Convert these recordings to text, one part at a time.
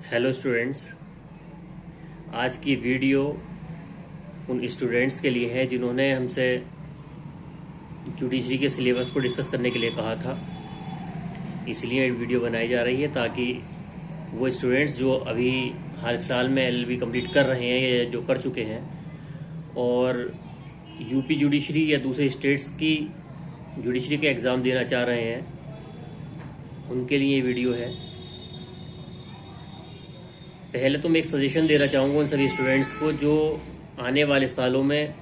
Hello students. आज की video उन स्टूडेंट्स के लिए है जिन्होंने हमसे जुडिशरी के सिलेबस को डिस्कस करने के लिए कहा था। इसलिए वीडियो बनाई जा रही है ताकि वो स्टूडेंट्स जो अभी हाल फिलहाल में एलएलबी कंप्लीट कर रहे हैं या जो कर चुके हैं और यूपी जुडिशरी या दूसरे स्टेट्स की जुडिशरी के एग्ज़ाम देना चाह रहे हैं, उनके लिए ये वीडियो है। पहले तो मैं एक सजेशन देना चाहूँगा उन सभी स्टूडेंट्स को जो आने वाले सालों में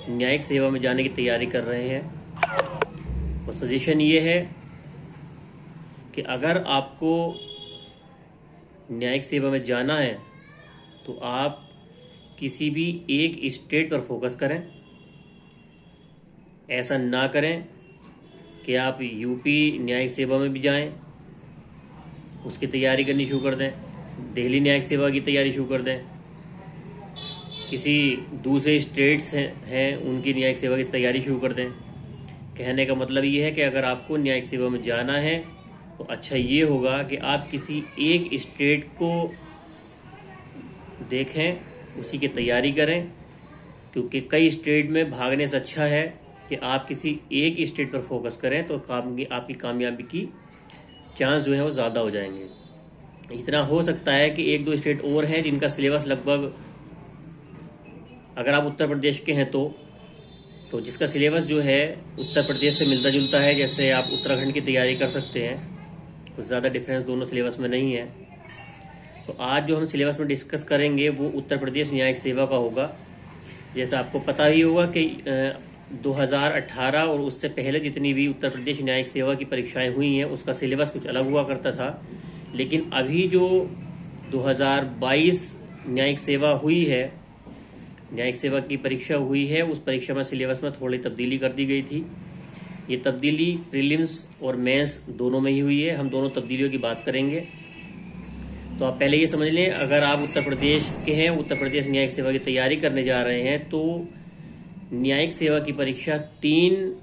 न्यायिक सेवा में जाने की तैयारी कर रहे हैं। और सजेशन ये है कि अगर आपको न्यायिक सेवा में जाना है तो आप किसी भी एक स्टेट पर फोकस करें। ऐसा ना करें कि आप यूपी न्यायिक सेवा में भी जाएं, उसकी तैयारी करनी शुरू कर दें, दिल्ली न्यायिक सेवा की तैयारी शुरू कर दें, किसी दूसरे स्टेट्स हैं उनकी न्यायिक सेवा की तैयारी शुरू कर दें। कहने का मतलब ये है कि अगर आपको न्यायिक सेवा में जाना है तो अच्छा ये होगा कि आप किसी एक स्टेट को देखें, उसी की तैयारी करें, क्योंकि कई स्टेट में भागने से अच्छा है कि आप किसी एक स्टेट पर फोकस करें तो आपकी कामयाबी की चांस जो है वो ज़्यादा हो जाएंगे। इतना हो सकता है कि एक दो स्टेट और हैं जिनका सिलेबस लगभग, अगर आप उत्तर प्रदेश के हैं तो जिसका सिलेबस जो है उत्तर प्रदेश से मिलता जुलता है। जैसे आप उत्तराखंड की तैयारी कर सकते हैं, कुछ ज़्यादा डिफरेंस दोनों सिलेबस में नहीं है। तो आज जो हम सिलेबस में डिस्कस करेंगे वो उत्तर प्रदेश न्यायिक सेवा का होगा। जैसा आपको पता ही होगा कि 2018 और उससे पहले जितनी भी उत्तर प्रदेश न्यायिक सेवा की परीक्षाएं हुई हैं उसका सिलेबस कुछ अलग हुआ करता था। लेकिन अभी जो 2022 न्यायिक सेवा हुई है, न्यायिक सेवा की परीक्षा हुई है, उस परीक्षा में सिलेबस में थोड़ी तब्दीली कर दी गई थी। ये तब्दीली प्रीलिम्स और मेंस दोनों में ही हुई है। हम दोनों तब्दीलियों की बात करेंगे। तो आप पहले ये समझ लें, अगर आप उत्तर प्रदेश के हैं, उत्तर प्रदेश न्यायिक सेवा की तैयारी करने जा रहे हैं, तो न्यायिक सेवा की परीक्षा 3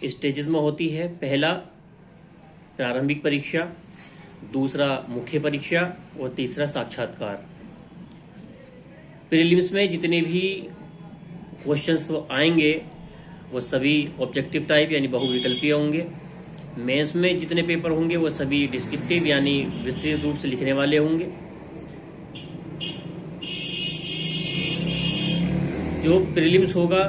स्टेजेस में होती है। पहला प्रारंभिक परीक्षा, दूसरा मुख्य परीक्षा और तीसरा साक्षात्कार। प्रीलिम्स में जितने भी क्वेश्चंस आएंगे वो सभी ऑब्जेक्टिव टाइप यानी बहुविकल्पीय होंगे। मेंस में जितने पेपर होंगे वो सभी डिस्क्रिप्टिव यानी विस्तृत रूप से लिखने वाले होंगे। जो प्रीलिम्स होगा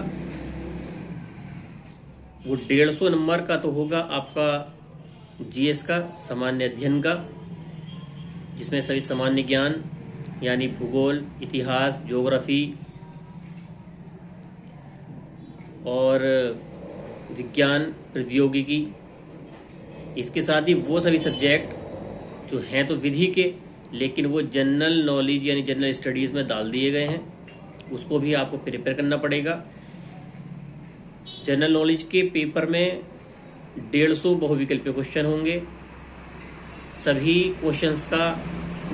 वो 150 नंबर का तो होगा आपका जीएस का, सामान्य अध्ययन का, जिसमें सभी सामान्य ज्ञान यानी भूगोल, इतिहास, ज्योग्राफी और विज्ञान, प्रौद्योगिकी, इसके साथ ही वो सभी सब्जेक्ट जो हैं तो विधि के, लेकिन वो जनरल नॉलेज यानी जनरल स्टडीज़ में डाल दिए गए हैं, उसको भी आपको प्रिपेयर करना पड़ेगा। जनरल नॉलेज के पेपर में 150 बहुविकल्पीय क्वेश्चन होंगे। सभी क्वेश्चंस का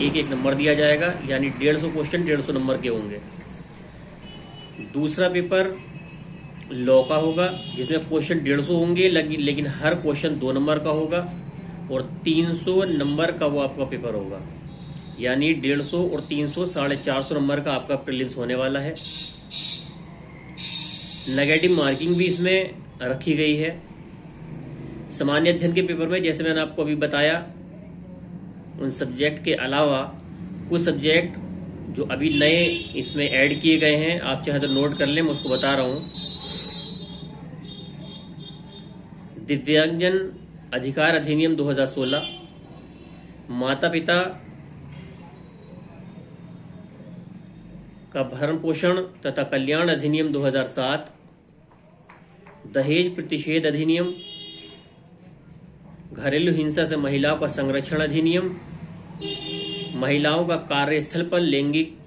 एक एक नंबर दिया जाएगा, यानी 150 क्वेश्चन 150 नंबर के होंगे। दूसरा पेपर लॉ का होगा, जिसमें क्वेश्चन 150 होंगे, लेकिन हर क्वेश्चन 2 नंबर का होगा और 300 नंबर का वो आपका पेपर होगा। यानी 150 और 300 450 नंबर का आपका प्रीलिम्स होने वाला है। नेगेटिव मार्किंग भी इसमें रखी गई है। सामान्य अध्ययन के पेपर में जैसे मैंने आपको अभी बताया, उन सब्जेक्ट के अलावा कुछ सब्जेक्ट जो अभी नए इसमें ऐड किए गए हैं, आप चाहे तो नोट कर लें, मैं उसको बता रहा हूँ। दिव्यांगजन अधिकार अधिनियम 2016, माता पिता का भरण पोषण तथा कल्याण अधिनियम 2007, दहेज प्रतिषेध अधिनियम, घरेलू हिंसा से महिलाओं का संरक्षण अधिनियम, महिलाओं का कार्यस्थल पर लैंगिक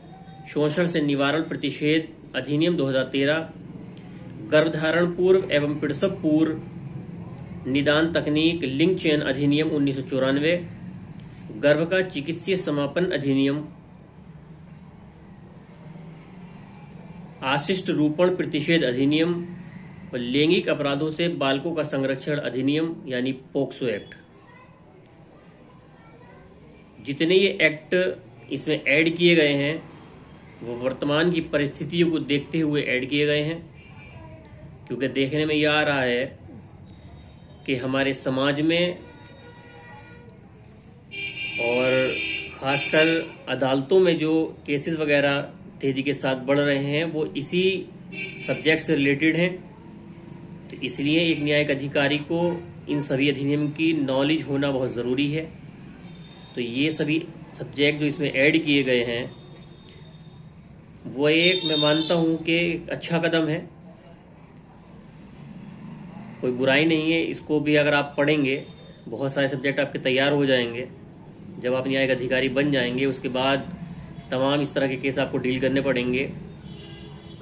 शोषण से निवारण प्रतिषेध अधिनियम 2013, गर्भधारण पूर्व एवं प्रसव पूर्व निदान तकनीक लिंग चयन अधिनियम 1994, गर्भ का चिकित्सीय समापन अधिनियम, आशिष्ट रूपण प्रतिषेध अधिनियम और लैंगिक अपराधों से बालकों का संरक्षण अधिनियम यानी पोक्सो एक्ट। जितने ये एक्ट इसमें ऐड किए गए हैं वो वर्तमान की परिस्थितियों को देखते हुए ऐड किए गए हैं, क्योंकि देखने में ये आ रहा है कि हमारे समाज में और खासकर अदालतों में जो केसेस वगैरह तेजी के साथ बढ़ रहे हैं वो इसी सब्जेक्ट से रिलेटेड हैं। तो इसलिए एक न्यायिक अधिकारी को इन सभी अधिनियम की नॉलेज होना बहुत ज़रूरी है। तो ये सभी सब्जेक्ट जो इसमें ऐड किए गए हैं वो एक मैं मानता हूँ कि एक अच्छा कदम है, कोई बुराई नहीं है। इसको भी अगर आप पढ़ेंगे, बहुत सारे सब्जेक्ट आपके तैयार हो जाएंगे। जब आप न्यायिक अधिकारी बन जाएंगे उसके बाद तमाम इस तरह के केस आपको डील करने पड़ेंगे।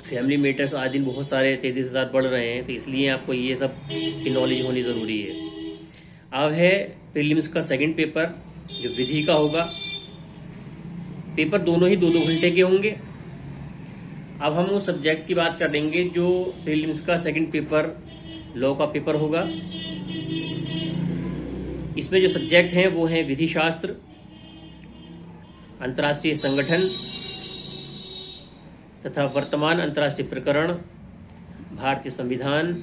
फैमिली मैटर्स आज दिन बहुत सारे तेज़ी से साथ बढ़ रहे हैं, तो इसलिए आपको ये सब की नॉलेज होनी ज़रूरी है। अब है प्रीलिम्स का सेकंड पेपर जो विधि का होगा। पेपर दोनों ही 2-2 घंटे के होंगे। अब हम उस सब्जेक्ट की बात करेंगे जो प्रीलिम्स का सेकंड पेपर लॉ का पेपर होगा। इसमें जो सब्जेक्ट हैं वो हैं विधि शास्त्र, अंतर्राष्ट्रीय संगठन तथा वर्तमान अंतर्राष्ट्रीय प्रकरण, भारतीय संविधान,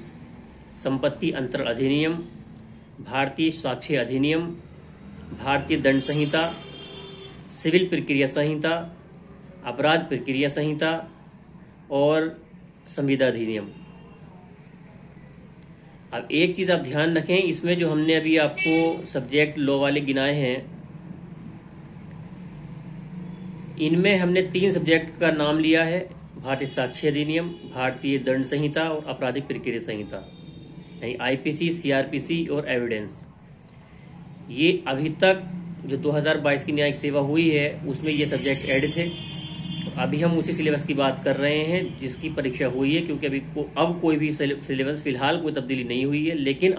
संपत्ति अंतर अधिनियम, भारतीय साक्ष्य अधिनियम, भारतीय दंड संहिता, सिविल प्रक्रिया संहिता, अपराध प्रक्रिया संहिता और संविदा अधिनियम। अब एक चीज़ आप ध्यान रखें, इसमें जो हमने अभी आपको सब्जेक्ट लॉ वाले गिनाए हैं इनमें हमने 3 सब्जेक्ट का नाम लिया है, भारतीय साक्ष्य अधिनियम, भारतीय दंड संहिता और आपराधिक प्रक्रिया संहिता, यानी आईपीसी, सीआरपीसी और एविडेंस। ये अभी तक जो 2022 की न्यायिक सेवा हुई है उसमें ये सब्जेक्ट ऐड थे। तो अभी हम उसी सिलेबस की बात कर रहे हैं जिसकी परीक्षा हुई है, क्योंकि अब कोई भी सिलेबस फिलहाल कोई तब्दीली नहीं हुई है, लेकिन